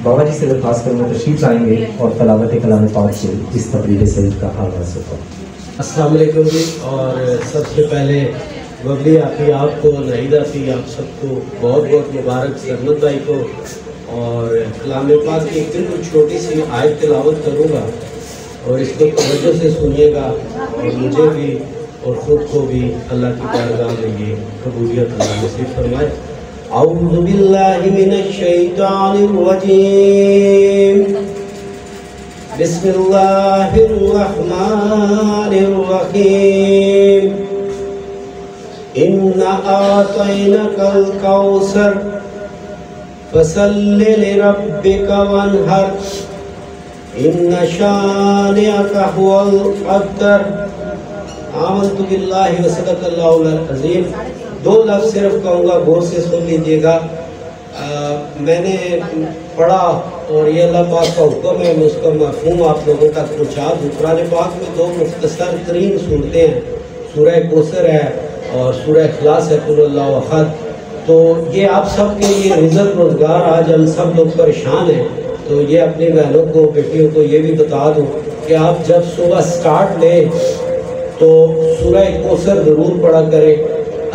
بابا جی سے درخواست کروں گا تشریف لائیں گے اور تلاوت کلام پاک سے اس تقریر شریف کا آغاز ہوگا۔ السلام علیکم جی، اور سب سے پہلے ببلی آپی آپ کو، نعید آپی آپ سب کو بہت بہت مبارک، سرمد بھائی کو، اور کلام پاک کی ایک بالکل چھوٹی سی آیت تلاوت کروں گا اور اس کو توجہ سے سنیے گا، اور مجھے بھی اور خود کو بھی اللہ کی بارگاہ میں یہ قبولیت اللہ نصیب فرمائے۔ اعوذ باللہ من الشیطان الرجیم، بسم اللہ الرحمن الرحیم، اِنَّا أَعْطَيْنَاكَ الْكَوْثَرَ فَصَلِّ لِرَبِّكَ وَانْحَرْ إِنَّ شَانِئَكَ هُوَ الْأَبْتَرُ۔ آمنت باللہ وصدق اللہ العظیم۔ دو لفظ صرف کہوں گا، غور سے سن لیجیے گا۔ میں نے پڑھا اور یہ اللہ پاک کا حکم ہے، میں اس کا مفہوم آپ لوگوں تک پہنچا دوں۔ قرآن پاک میں دو مختصر ترین صورتیں ہیں، سورہ کوثر ہے اور سورہ اخلاص ہے، قل اللہ احد۔ تو یہ آپ سب کے لیے رزق روزگار، آج ہم سب لوگ پریشان ہیں، تو یہ اپنی بہنوں کو، بیٹیوں کو یہ بھی بتا دوں کہ آپ جب صبح سٹارٹ لیں تو سورہ کوثر ضرور پڑھا کریں۔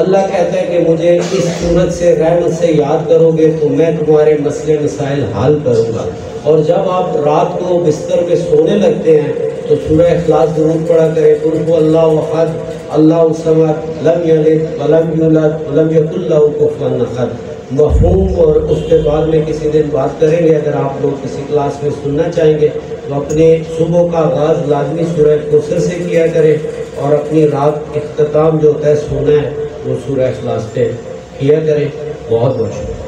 اللہ کہتا ہے کہ مجھے اس صورت سے، رحمت سے یاد کرو گے تو میں تمہارے مسئلے مسائل حل کروں گا۔ اور جب آپ رات کو بستر پہ سونے لگتے ہیں تو سورہ اخلاص ضرور پڑھا کریں، قل هو اللہ احد اللہ الصمد لم یلد ولم یولد ولم یکن لہ کفوا احد۔ مفہوم اور اس کے بعد میں کسی دن بات کریں گے، اگر آپ لوگ کسی کلاس میں سننا چاہیں گے تو اپنے صبح کا آغاز لازمی سورہ کوثر سے کیا کریں، اور اپنی رات اختتام جو ہوتا ہے سونا ہے وہ سورہ اخلاص پہ کیا کریں۔ بہت بہت شکریہ۔